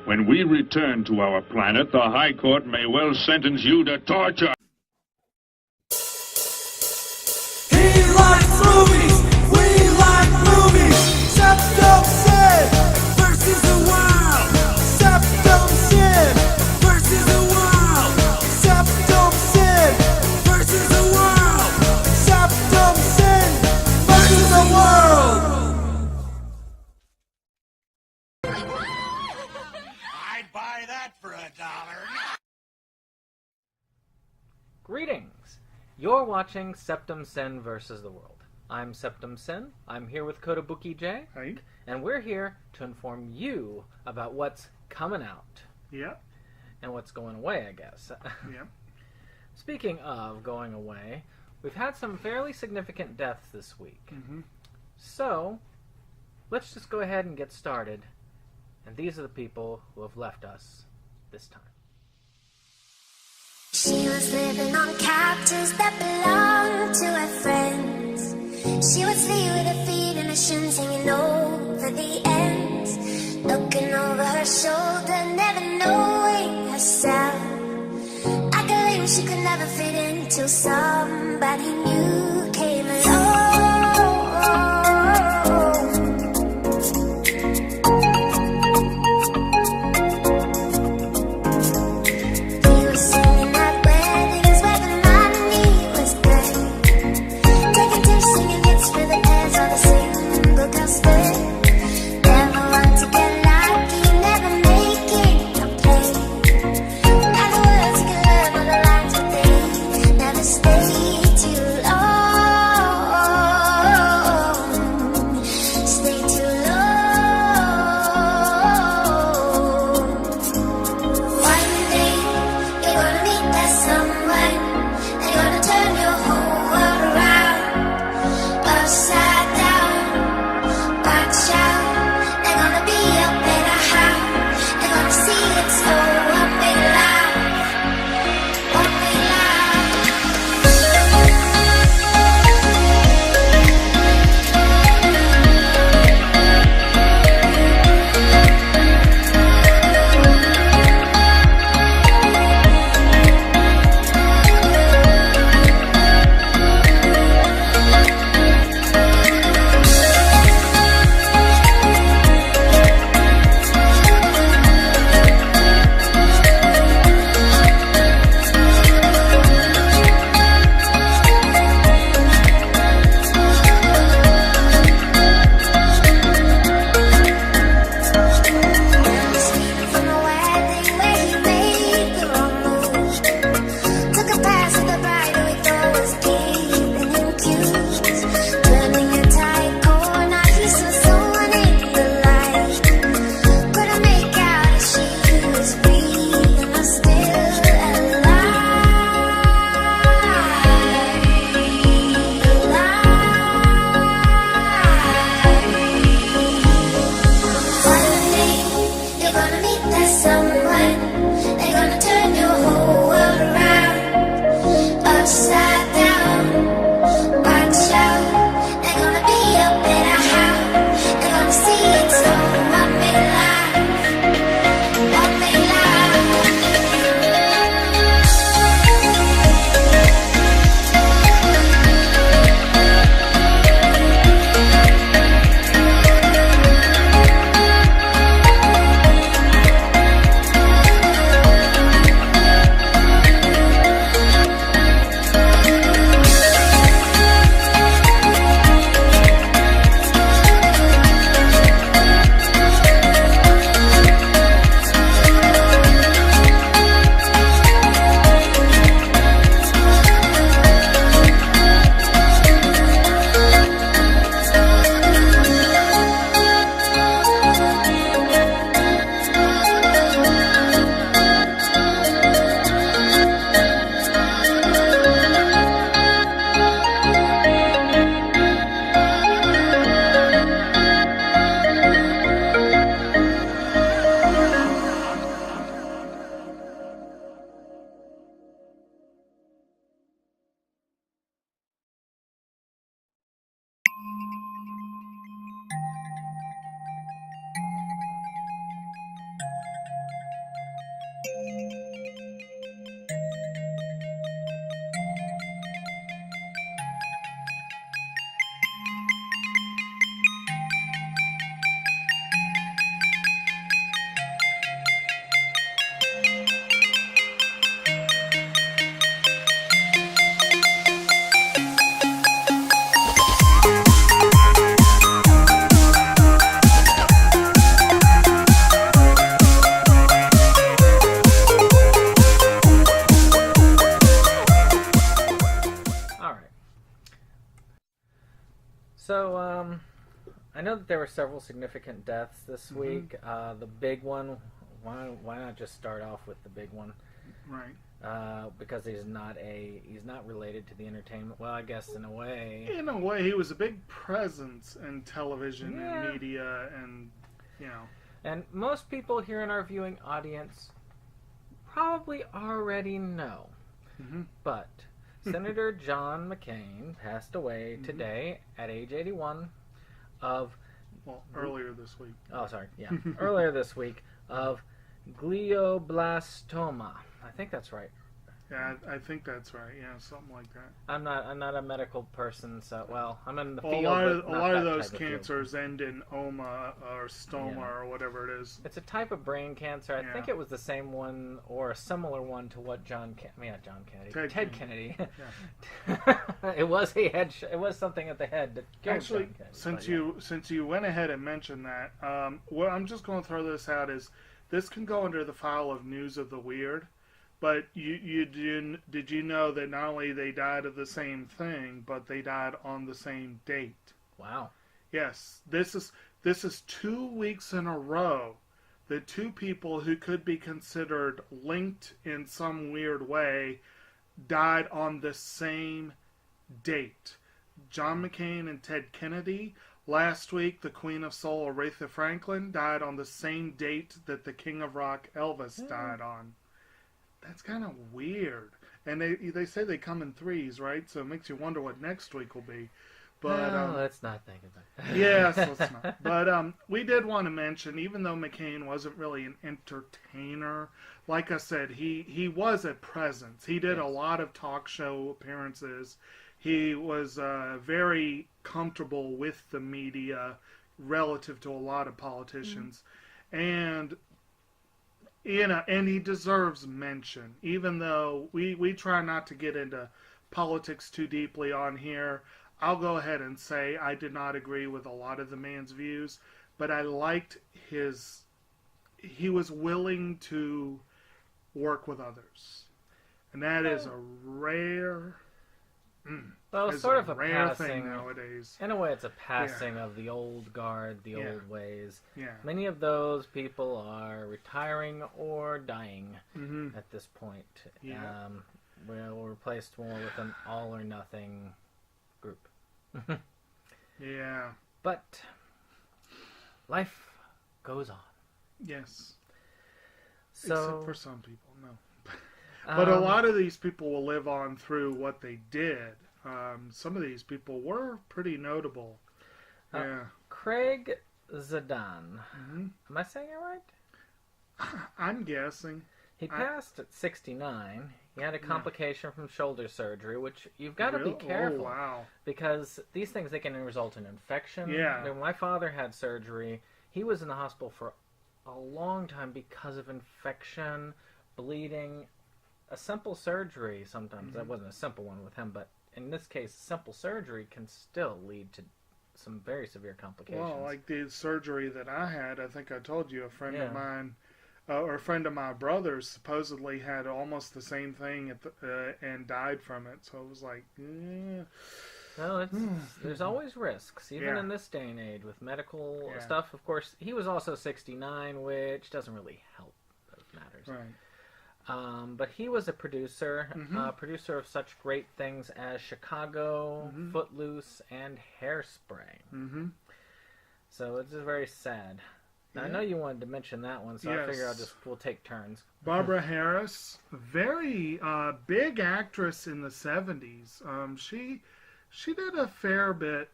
When we return to our planet, the High Court may well sentence you to torture. He likes movies, we like movies. SeptumSin versus the world. SeptumSin versus the world. SeptumSin versus the world. SeptumSin versus the world. I'd buy that for $1. Greetings! You're watching SeptumSin versus the world. I'm SeptumSin. I'm here with Kotobuki J. Right? And we're here to inform you about what's coming out. Yeah. And what's going away, I guess. Yeah. Speaking of going away, we've had some fairly significant deaths this week. Mm-hmm. So, let's just go ahead and get started. And these are the people who have left us this time. She was living on couches that belonged to her friends. She would sleep with her feet and her shins hanging over the ends, looking over her shoulder, never knowing herself. Like a lady she could never fit in till somebody new came along. Stay too long. know that there were several significant deaths this week. The big one, why not just start off with the big one? Right. Because he's not related to the entertainment. Well, I guess in a way. In a way, he was a big presence in television and media, and And most people here in our viewing audience probably already know. But Senator John McCain passed away today at age 81 of... Well, earlier this week. Oh, sorry. Yeah. Earlier this week of glioblastoma. I think that's right. Yeah, I think that's right. Yeah, something like that. I'm not a medical person, so I'm in the field. A lot of those cancers end in oma or stoma or whatever it is. It's a type of brain cancer. I think it was the same one or a similar one to what Ted Kennedy. It was it was something at the head that killed Actually, John Kennedy, since you went ahead and mentioned that, what I'm just going to throw this out is this can go under the file of news of the weird. But did you know that not only they died of the same thing, but they died on the same date? Wow. Yes, this is 2 weeks in a row that two people who could be considered linked in some weird way died on the same date. John McCain and Ted Kennedy. Last week, the Queen of Soul, Aretha Franklin, died on the same date that the King of Rock, Elvis, died on. That's kind of weird. And they say they come in threes, right? So it makes you wonder what next week will be. But let's not think about it. Yes, let's not. But we did want to mention, even though McCain wasn't really an entertainer, like I said, he was a presence. He did a lot of talk show appearances. He was very comfortable with the media relative to a lot of politicians. And and he deserves mention, even though we try not to get into politics too deeply on here. I'll go ahead and say I did not agree with a lot of the man's views, but I liked he was willing to work with others. And that is a rare... Well, it's sort of a rare passing thing nowadays. In a way, it's a passing of the old guard, the old ways. Yeah. Many of those people are retiring or dying at this point. Yeah. We're replaced more with an all or nothing group. Yeah. But life goes on. Yes. So, except for some people, no. But a lot of these people will live on through what they did. Some of these people were pretty notable. Yeah. Craig Zadan. Am I saying it right? I'm guessing. He passed at 69. He had a complication from shoulder surgery, which you've got to be careful. Oh, wow. Because these things, they can result in infection. Yeah. When my father had surgery, he was in the hospital for a long time because of infection, bleeding. A simple surgery sometimes, that wasn't a simple one with him, but in this case, simple surgery can still lead to some very severe complications. Well, like the surgery that I had, I think I told you, a friend of mine, or a friend of my brother's supposedly had almost the same thing and died from it. So it was like, No, there's always risks, even in this day and age with medical stuff. Of course, he was also 69, which doesn't really help those matters. Right. But he was a producer, producer of such great things as Chicago, Footloose, and Hairspray. So it's just very sad. Now, I know you wanted to mention that one, so I figure we'll take turns. Barbara Harris, very big actress in the 70s. She did a fair bit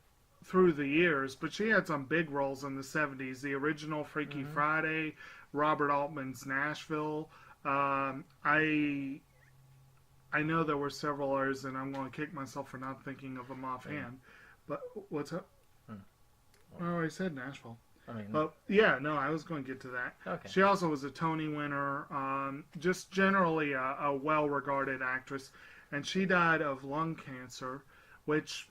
through the years, but she had some big roles in the 70s. The original Freaky Friday, Robert Altman's Nashville. I know there were several others, and I'm going to kick myself for not thinking of them offhand. But what's up? Oh, I said Nashville. I was going to get to that. Okay. She also was a Tony winner, just generally a well-regarded actress, and she died of lung cancer, which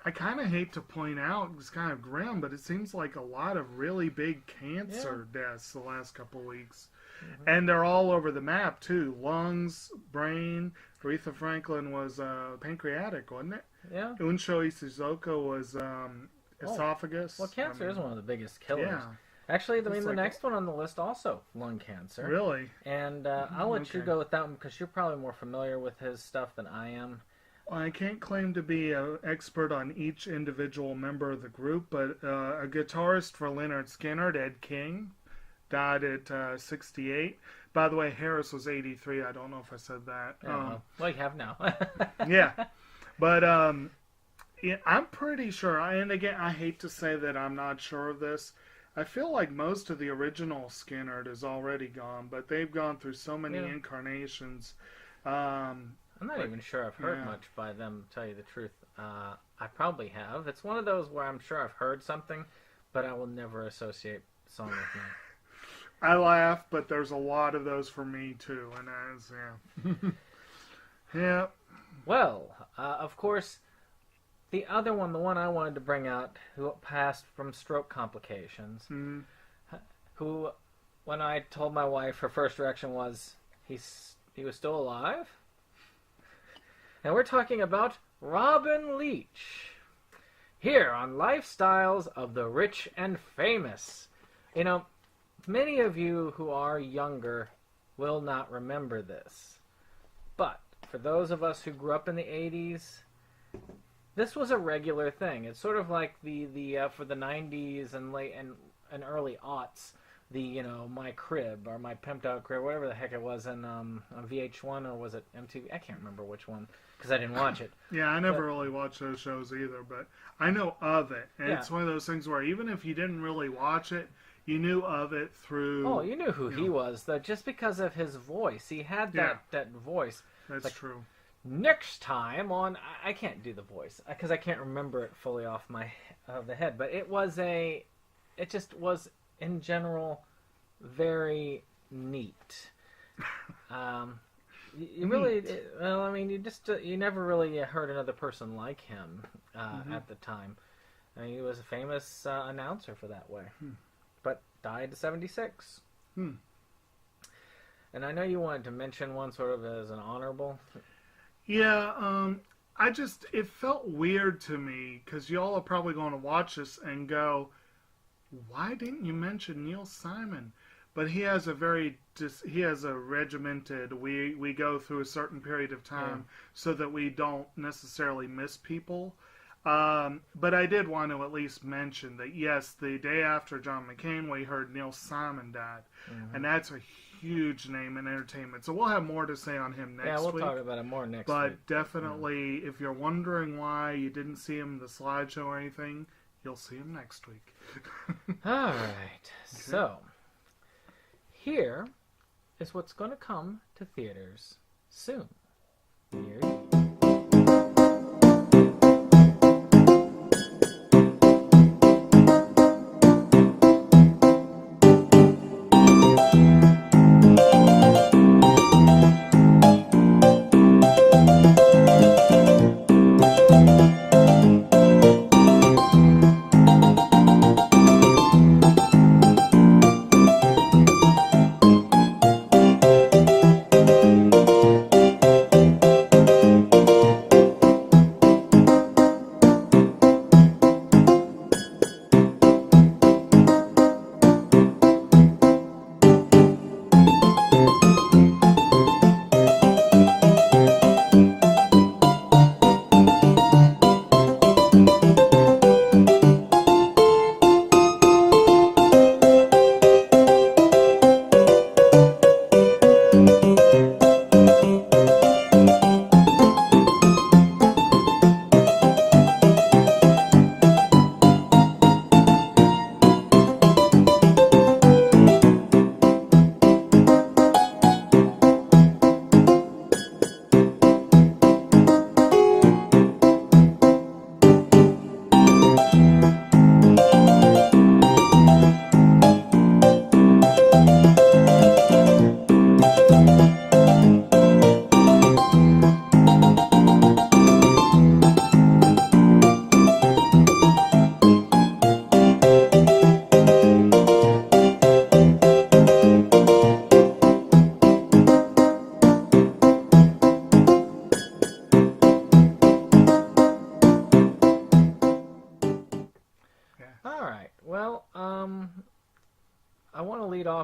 I kind of hate to point out. It's kind of grim, but it seems like a lot of really big cancer deaths the last couple of weeks. And they're all over the map, too. Lungs, brain. Aretha Franklin was pancreatic, wasn't it? Yeah. Unsho Ishizuka was esophagus. Well, cancer is one of the biggest killers. Yeah. Actually, I mean, It's the like- next one on the list also lung cancer. Really? And I'll let you Okay. go with that one because you're probably more familiar with his stuff than I am. I can't claim to be an expert on each individual member of the group, but a guitarist for Lynyrd Skynyrd, Ed King, died at 68. By the way, Harris was 83. I don't know if I said that. Well, you have now. Yeah. But yeah, I'm pretty sure. And again, I hate to say that I'm not sure of this. I feel like most of the original Skynyrd is already gone, but they've gone through so many Yeah. incarnations. I'm not even sure I've heard yeah. much by them, to tell you the truth. I probably have. It's one of those where I'm sure I've heard something, but I will never associate the song with me. I laugh, but there's a lot of those for me too, and as yeah. Yeah. Well, of course, the other one, the one I wanted to bring out, who passed from stroke complications, who, when I told my wife, her first reaction was, he was still alive? And we're talking about Robin Leach, here on Lifestyles of the Rich and Famous. You know, many of you who are younger will not remember this. But for those of us who grew up in the 80s, this was a regular thing. It's sort of like the for the 90s and late and early aughts, the My Crib or My Pimped Out Crib, whatever the heck it was, in on VH1 or was it MTV? I can't remember which one because I didn't watch it. Yeah, I never really watched those shows either, but I know of it. And Yeah. it's one of those things where even if you didn't really watch it, you knew of it through... Oh, you knew who he was, though, just because of his voice. He had that voice. That's like, true. Next time on... I can't do the voice, because I can't remember it fully off the head, but it just was, in general, very neat. You really... Well, I mean, you never really heard another person like him at the time. I mean, he was a famous announcer for that way. But died at 76. And I know you wanted to mention one sort of as an honorable. Yeah, it felt weird to me, because y'all are probably going to watch this and go, why didn't you mention Neil Simon? But he has a regimented, we go through a certain period of time so that we don't necessarily miss people. But I did want to at least mention that, yes, the day after John McCain, we heard Neil Simon died. And that's a huge name in entertainment. So we'll have more to say on him next week. Yeah, we'll talk about it more next week. But definitely, if you're wondering why you didn't see him in the slideshow or anything, you'll see him next week. All right. So, here is what's going to come to theaters soon. Here you go.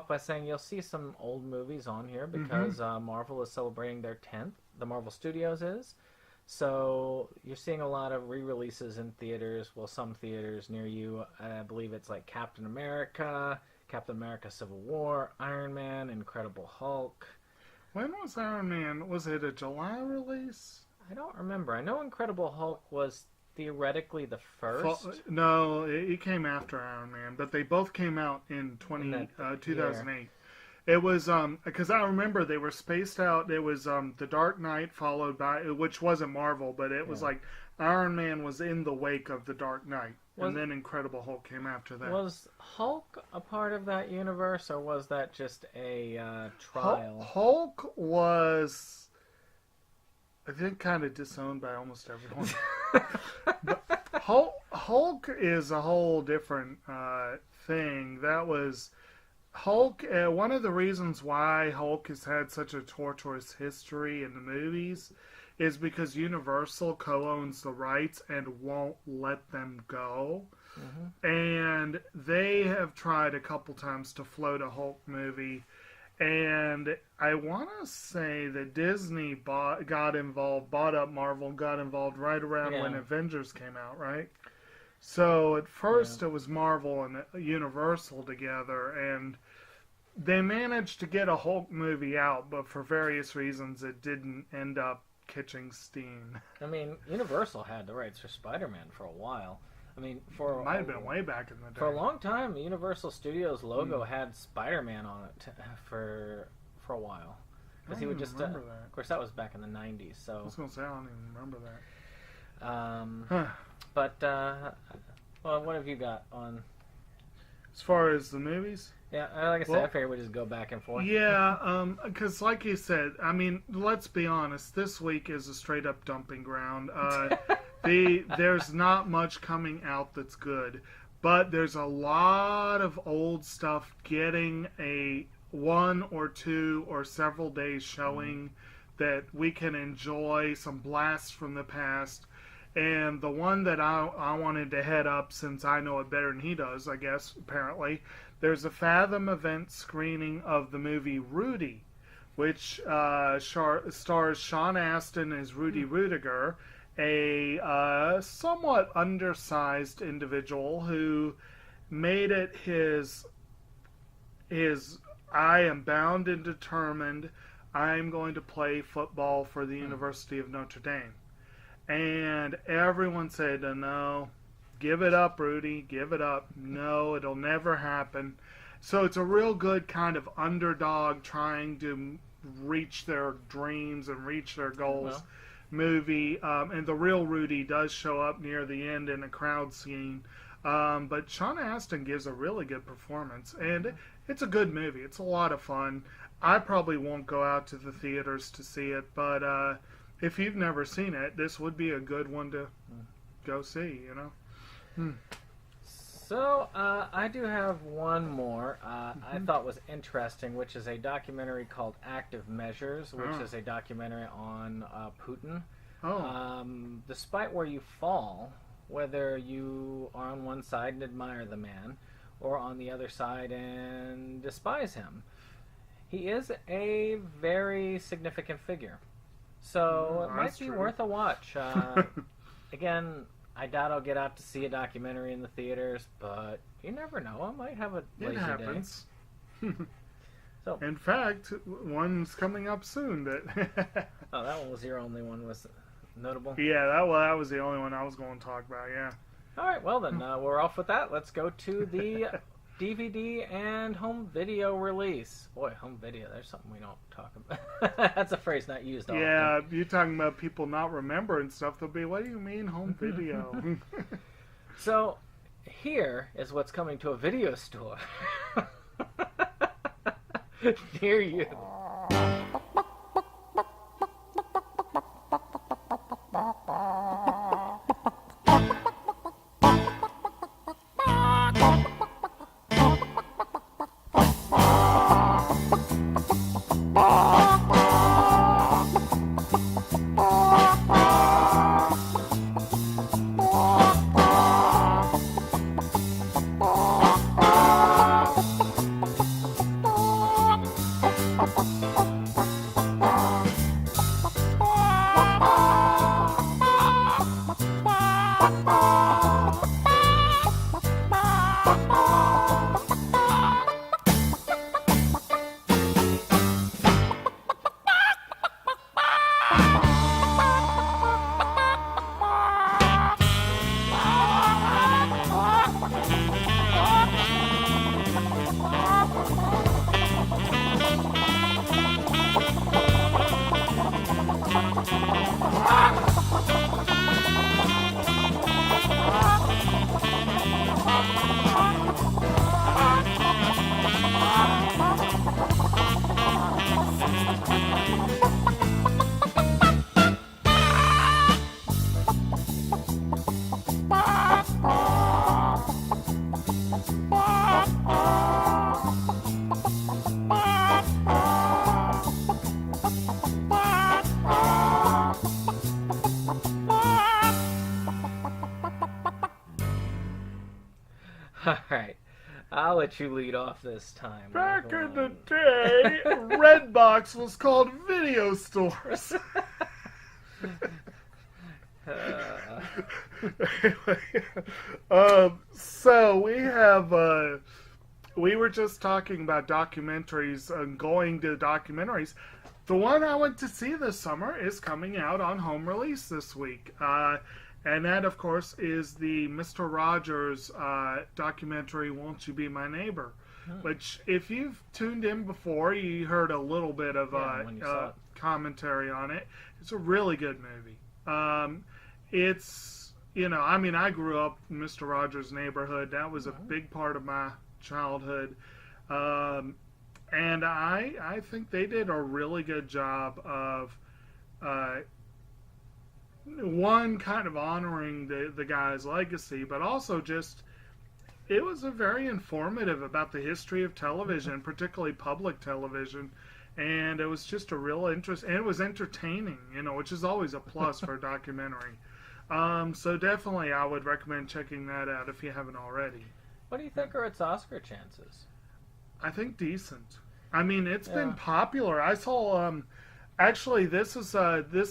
off by saying you'll see some old movies on here because Marvel is celebrating their 10th. The Marvel Studios is. So you're seeing a lot of re-releases in theaters. Well, some theaters near you. I believe it's like Captain America Civil War, Iron Man, Incredible Hulk. When was Iron Man? Was it a July release? I don't remember. I know Incredible Hulk was theoretically the first. No, it came after Iron Man, but they both came out in 2008. It was because I remember they were spaced out. It was The Dark Knight followed by, which wasn't Marvel, but it was like Iron Man was in the wake of The Dark Knight, and then Incredible Hulk came after that. Was Hulk a part of that universe, or was that just a trial? Hulk was, I think, kind of disowned by almost everyone. But Hulk is a whole different thing. That was Hulk. One of the reasons why Hulk has had such a torturous history in the movies is because Universal co-owns the rights and won't let them go. And they have tried a couple times to float a Hulk movie. And I want to say that Disney bought up Marvel, got involved right around when Avengers came out, right? So at first it was Marvel and Universal together, and they managed to get a Hulk movie out, but for various reasons it didn't end up catching steam. I mean, Universal had the rights for Spider-Man for a while. I mean, it might have been way back in the day. For a long time, the Universal Studios logo had Spider-Man on it for a while. Because he would just remember that. Of course, that was back in the 90s. So I was going to say, I don't even remember that. But well, what have you got on? As far as the movies? Yeah, like I said, I figured we'd just go back and forth. Yeah, because like you said, I mean, let's be honest, this week is a straight up dumping ground. There's not much coming out that's good, but there's a lot of old stuff getting a 1 or 2 or several days showing that we can enjoy, some blasts from the past. And the one that I wanted to head up, since I know it better than he does, I guess, apparently, there's a Fathom event screening of the movie Rudy, which stars Sean Astin as Rudy Rudiger, a somewhat undersized individual who made it his I am bound and determined, I'm going to play football for the University of Notre Dame. And everyone said, no, give it up, Rudy, give it up. No, it'll never happen. So it's a real good kind of underdog trying to reach their dreams and reach their goals movie. And the real Rudy does show up near the end in a crowd scene. But Sean Astin gives a really good performance. And it's a good movie. It's a lot of fun. I probably won't go out to the theaters to see it, but if you've never seen it, this would be a good one to go see, you know? So, I do have one more I thought was interesting, which is a documentary called Active Measures, which is a documentary on Putin. Despite where you fall, whether you are on one side and admire the man, or on the other side and despise him, he is a very significant figure. So it might be worth a watch. Again, I doubt I'll get out to see a documentary in the theaters, but you never know. I might have a lazy it happens. day. So, in fact, one's coming up soon. That oh, that one was your only one, was notable? Yeah, that was the only one I was going to talk about, yeah. All right, well then, we're off with that. Let's go to the DVD and home video release. Boy, home video, there's something we don't talk about. That's a phrase not used often. Yeah, you're talking about people not remembering stuff. They'll be, what do you mean home video? So, here is what's coming to a video store near you. Alright, I'll let you lead off this time. Back in the Ron. day, Redbox was called Video Stores. So we have, we were just talking about documentaries and going to documentaries. The one I went to see this summer is coming out on home release this week. And that, of course, is the Mr. Rogers documentary, Won't You Be My Neighbor? Which, if you've tuned in before, you heard a little bit of when you saw it. commentary on it. It's a really good movie. It's, you know, I mean, I grew up in Mr. Rogers' neighborhood. That was a big part of my childhood. And I think they did a really good job of, one, kind of honoring the guy's legacy, but also just, it was a very informative about the history of television, particularly public television. And it was just a real interest, and it was entertaining, you know, which is always a plus for a documentary. So definitely I would recommend checking that out if you haven't already. What do you think are its Oscar chances? I think decent. I mean, it's been popular. I saw, actually, this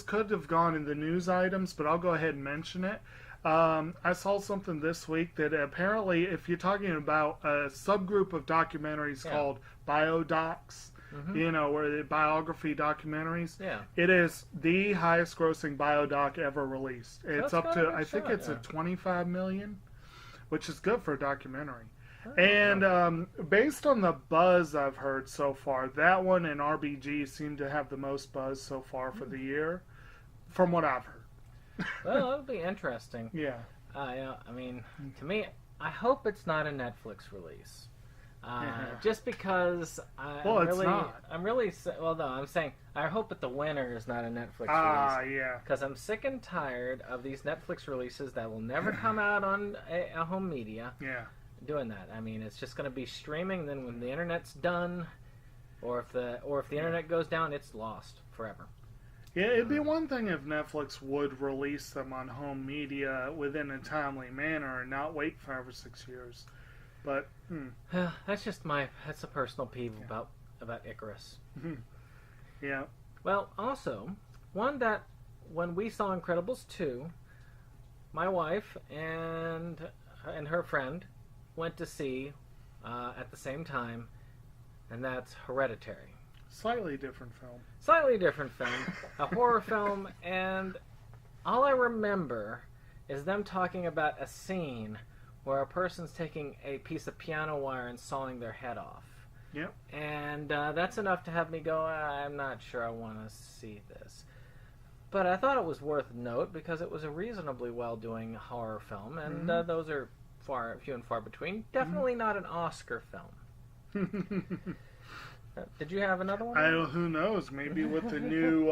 could have gone in the news items, but I'll go ahead and mention it. I saw something this week that apparently, if you're talking about a subgroup of documentaries called biodocs, you know, where the biography documentaries, it is the highest grossing biodoc ever released. It's up to, I think it's at 25 million, which is good for a documentary. And based on the buzz I've heard so far, that one and RBG seem to have the most buzz so far for the year, from what I've heard. Well, it'll be interesting. Yeah. I mean, to me, I hope it's not a Netflix release. Just because I'm saying I hope that the winner is not a Netflix release. Yeah. Because I'm sick and tired of these Netflix releases that will never come out on a home media. Yeah. Doing that. I mean, it's just going to be streaming. Then when the internet's done, or if the internet goes down, it's lost forever. Yeah, it'd be one thing if Netflix would release them on home media within a timely manner and not wait 5 or 6 years. But that's a personal peeve about Icarus. Yeah. Well, also one that when we saw Incredibles 2, my wife and her friend went to see at the same time, and that's Hereditary. Slightly different film. Slightly different film, a horror film, and all I remember is them talking about a scene where a person's taking a piece of piano wire and sawing their head off. Yep. And that's enough to have me go, I'm not sure I want to see this. But I thought it was worth note because it was a reasonably well-doing horror film, and those are few and far between. Definitely not an Oscar film. Did you have another one? Who knows? Maybe with the new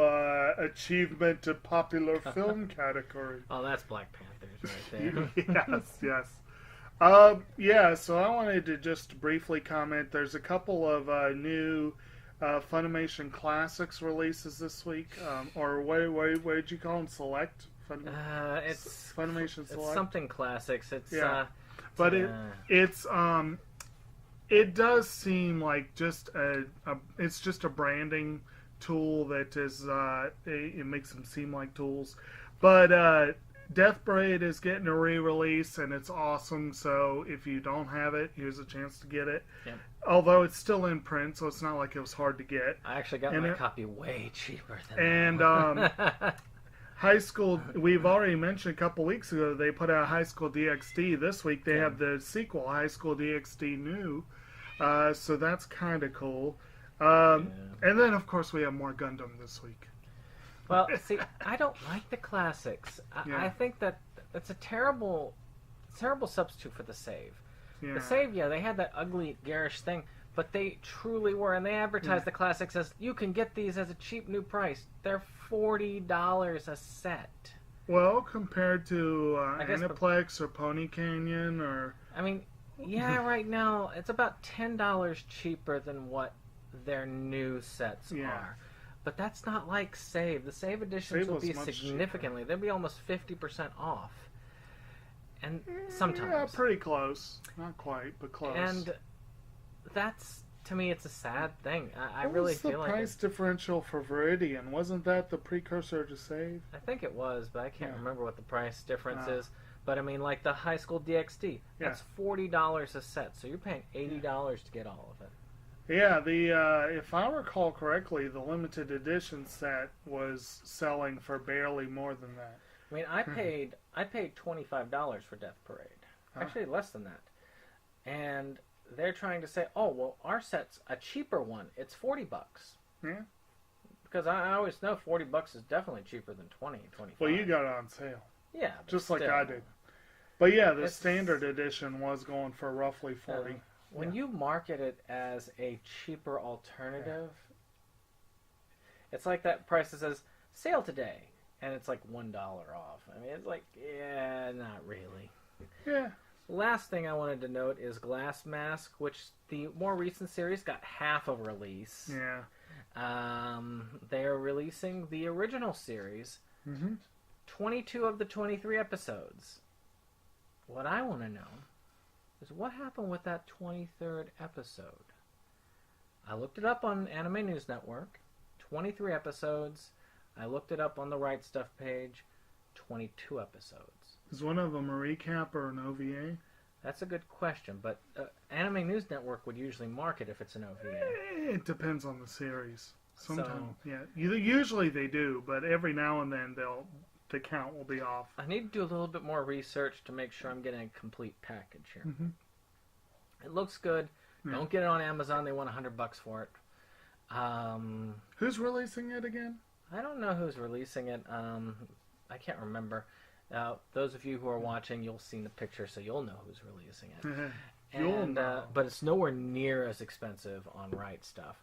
achievement to popular film category. Oh, that's Black Panthers right there. Yes. Yeah, so I wanted to just briefly comment. There's a couple of new Funimation Classics releases this week. Or what did you call them? Select? It's Funimation Select? It's something Classics. It's but it's It does seem like just it's just a branding tool that is it makes them seem like tools, but Death Parade is getting a re-release and it's awesome. So if you don't have it, here's a chance to get it. Yep. Although it's still in print, so it's not like it was hard to get. I actually got my copy way cheaper than And that one. High School, we've already mentioned a couple weeks ago they put out High School DxD. This week they have the sequel, High School DxD New. So that's kind of cool. And then, of course, we have more Gundam this week. Well, see, I don't like the classics. Yeah. I think that it's a terrible substitute for the save. Yeah. The save, they had that ugly, garish thing, but they truly were, and they advertised the classics as, you can get these as a cheap new price. They're $40 a set. Well, compared to guess Aniplex or Pony Canyon or... I mean, yeah, right now, it's about $10 cheaper than what their new sets are. But that's not like Save. The Save editions will be significantly. They'll be almost 50% off. And sometimes. Yeah, pretty close. Not quite, but close. And that's, to me, it's a sad thing. I really feel like... What was the price differential for Viridian? Wasn't that the precursor to Save? I think it was, but I can't remember what the price difference is. But I mean, like the High School DxD, that's $40 a set. So you're paying $80 to get all of it. Yeah, if I recall correctly, the limited edition set was selling for barely more than that. I mean, I paid $25 for Death Parade. Actually, less than that. And they're trying to say, oh, well, our set's a cheaper one. It's $40. Yeah. Because I always know $40 is definitely cheaper than $20, $25. Well, you got it on sale. Yeah. Just like still. I did. But yeah, the standard edition was going for roughly $40. When you market it as a cheaper alternative, it's like that price that says, sale today, and it's like $1 off. I mean, it's like, yeah, not really. Yeah. Last thing I wanted to note is Glass Mask, which the more recent series got half a release. Yeah. They are releasing the original series, 22 of the 23 episodes. What I want to know is what happened with that 23rd episode. I looked it up on Anime News Network. 23 episodes. I looked it up on the Right Stuff page. 22 episodes. Is one of them a recap or an OVA? That's a good question, but Anime News Network would usually mark it if it's an OVA. It depends on the series. Sometimes, usually they do, but every now and then the count will be off. I need to do a little bit more research to make sure I'm getting a complete package here. It looks good. Don't get it on Amazon. They want $100 for it. Who's releasing it again? I don't know who's releasing it. I can't remember. Those of you who are watching, you'll see the picture, so you'll know who's releasing it. You'll know. But it's nowhere near as expensive on Right Stuff.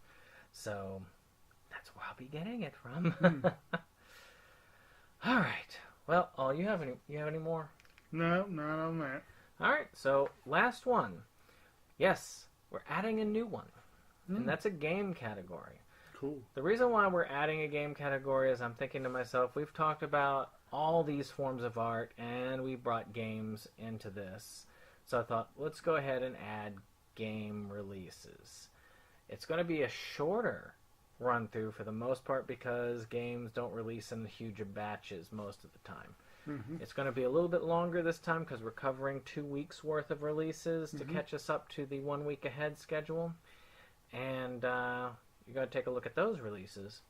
So that's where I'll be getting it from. All right. Well, you have any more? No, not on that. All right. So last one. Yes, we're adding a new one, and that's a game category. Cool. The reason why we're adding a game category is I'm thinking to myself, we've talked about all these forms of art, and we brought games into this. So I thought, let's go ahead and add game releases. It's going to be a shorter run through for the most part because games don't release in huge batches most of the time. It's going to be a little bit longer this time because we're covering 2 weeks worth of releases to catch us up to the 1 week ahead schedule. And you're going to take a look at those releases.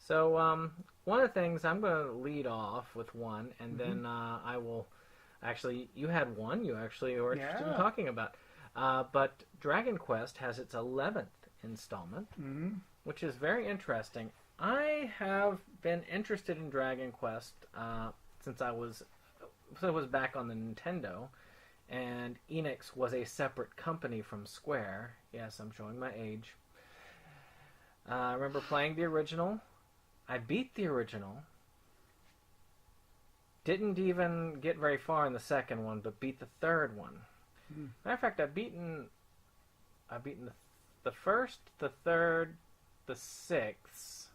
So one of the things, I'm going to lead off with one, and then I will... Actually, you had one you actually were interested in talking about. But Dragon Quest has its 11th installment, which is very interesting. I have been interested in Dragon Quest since I was back on the Nintendo, and Enix was a separate company from Square. Yes, I'm showing my age. I remember playing the original. I beat the original. Didn't even get very far in the second one, but beat the third one. Matter of fact, I've beaten the first, the third, the sixth.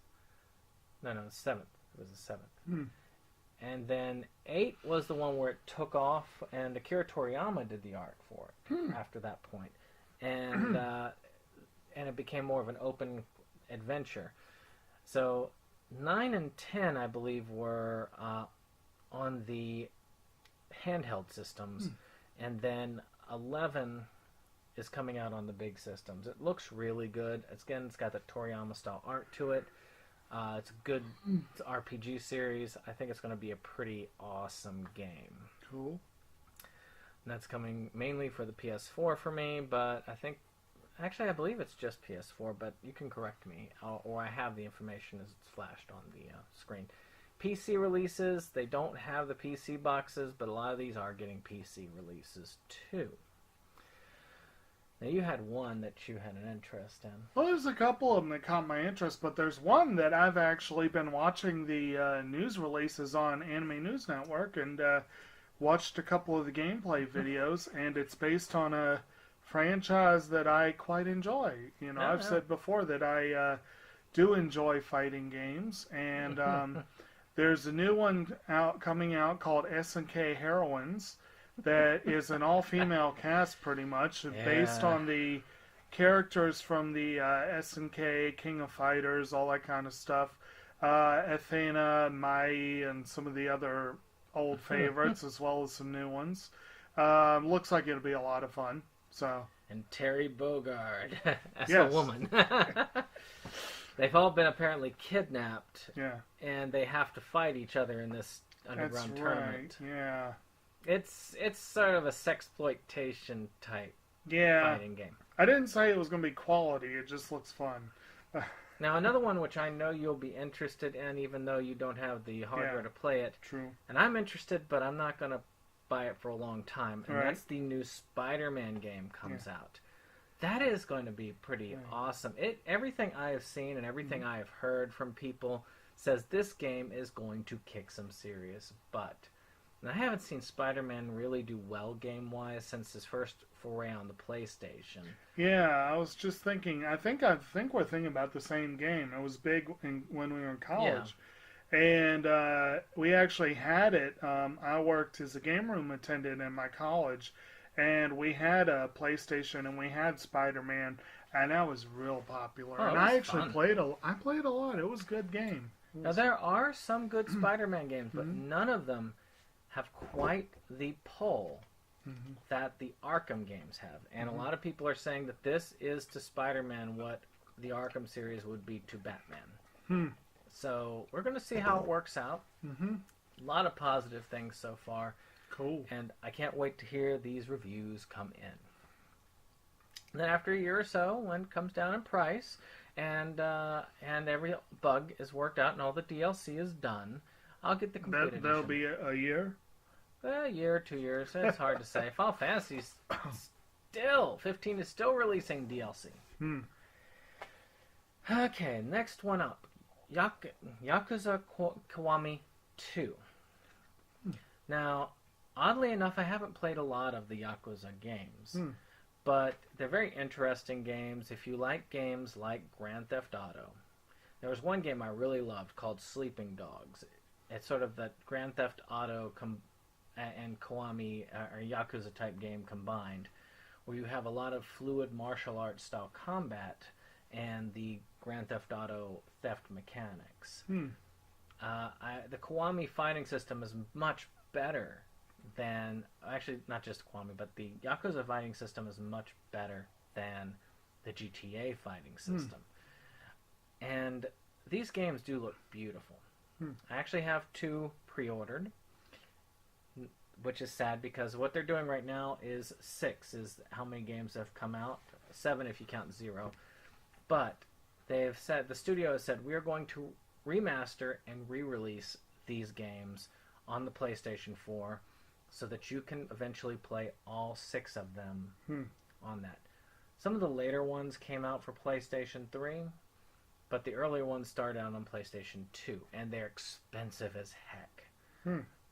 No, the seventh. It was the seventh. And then 8 was the one where it took off, and Akira Toriyama did the art for it after that point. And it became more of an open adventure. So 9 and 10, I believe, were on the handheld systems, and then 11 is coming out on the big systems. It looks really good. It's got the Toriyama-style art to it. It's a good RPG series. I think it's going to be a pretty awesome game. Cool. And that's coming mainly for the PS4 for me, but I believe it's just PS4, but you can correct me, or I have the information as it's flashed on the screen. PC releases, they don't have the PC boxes, but a lot of these are getting PC releases too. Now, you had one that you had an interest in. Well, there's a couple of them that caught my interest, but there's one that I've actually been watching the news releases on Anime News Network, and watched a couple of the gameplay videos, and it's based on a franchise that I quite enjoy. You know, I've said before that I do enjoy fighting games, and there's a new one coming out called SNK Heroines that is an all-female cast pretty much, based on the characters from the SNK, King of Fighters, all that kind of stuff. Athena, Mai, and some of the other old favorites, as well as some new ones. Looks like it'll be a lot of fun. So. And Terry Bogard as a woman. They've all been apparently kidnapped. Yeah. And they have to fight each other in this underground tournament. Right. Yeah. It's sort of a sexploitation type fighting game. I didn't say it was going to be quality. It just looks fun. Now, another one which I know you'll be interested in, even though you don't have the hardware to play it. True. And I'm interested, but I'm not going to buy it for a long time. And that's the new Spider-Man game comes out. That is going to be pretty awesome. Everything I have seen and everything I have heard from people says this game is going to kick some serious butt. And I haven't seen Spider-Man really do well game-wise since his first foray on the PlayStation. Yeah, I was just thinking. I think we're thinking about the same game. It was big when we were in college. Yeah. And we actually had it. I worked as a game room attendant in my college, and we had a PlayStation, and we had Spider-Man, and that was real popular. Oh, and I actually played a lot. It was a good game. Now, there are some good Spider-Man games, but none of them have quite the pull that the Arkham games have. And a lot of people are saying that this is to Spider-Man what the Arkham series would be to Batman. So we're going to see how it works out. A lot of positive things so far. Cool. And I can't wait to hear these reviews come in. And then after a year or so, when it comes down in price and every bug is worked out and all the DLC is done, I'll get the complete edition. That'll be a year? A year or 2 years. It's hard to say. Final Fantasy's still, 15 is still releasing DLC. Okay, next one up. Yakuza Kiwami 2. Now, oddly enough, I haven't played a lot of the Yakuza games. But they're very interesting games if you like games like Grand Theft Auto. There was one game I really loved called Sleeping Dogs. It's sort of the Grand Theft Auto and Kiwami or Yakuza type game combined, where you have a lot of fluid martial arts style combat and the Grand Theft Auto theft mechanics. The Kiwami fighting system is much better than, actually not just Kiwami, but the Yakuza fighting system is much better than the GTA fighting system. And these games do look beautiful. I actually have 2 pre-ordered, which is sad because what they're doing right now is 6 is how many games have come out. 7 if you count 0. But they've said, the studio has said, we are going to remaster and re-release these games on the PlayStation 4 so that you can eventually play all 6 of them on that. Some of the later ones came out for PlayStation 3, but the earlier ones started out on PlayStation 2, and they're expensive as heck.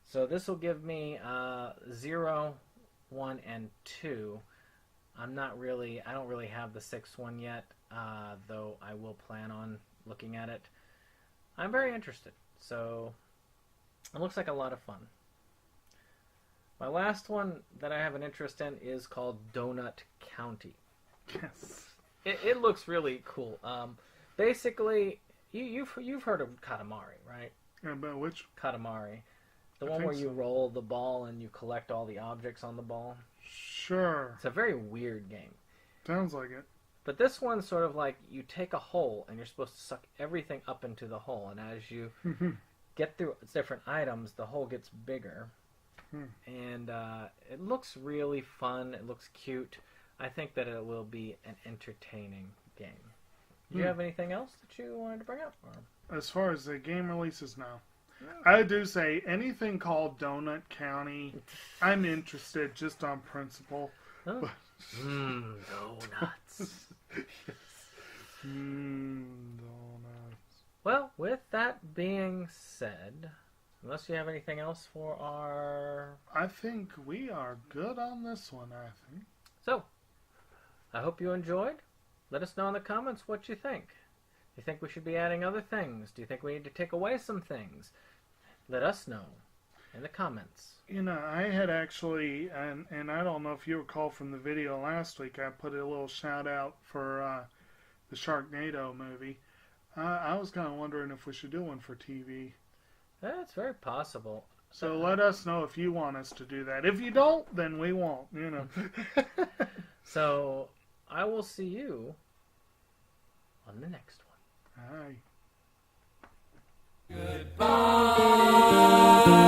So this will give me 0, 1, and 2. I don't really have the 6th one yet, though I will plan on looking at it. I'm very interested, so it looks like a lot of fun. My last one that I have an interest in is called Donut County. Yes. It looks really cool. Basically, you've heard of Katamari, right? About which? Katamari. The I one think where you so. roll the ball and you collect all the objects on the ball. Sure. It's a very weird game. Sounds like it. But this one's sort of like you take a hole and you're supposed to suck everything up into the hole. And as you get through different items, the hole gets bigger. And it looks really fun. It looks cute. I think that it will be an entertaining game. Do you have anything else that you wanted to bring up? Or? As far as the game releases now, I do say anything called Donut County, I'm interested just on principle. Oh. Donuts. Donuts. Well, with that being said, unless you have anything else for our... I think we are good on this one, I think. So, I hope you enjoyed. Let us know in the comments what you think. Do you think we should be adding other things? Do you think we need to take away some things? Let us know in the comments. You know, I had actually, and I don't know if you recall from the video last week, I put a little shout out for the Sharknado movie. I was kind of wondering if we should do one for TV. That's very possible. So let us know if you want us to do that. If you don't, then we won't, you know. So, I will see you on the next one. Hi. Goodbye.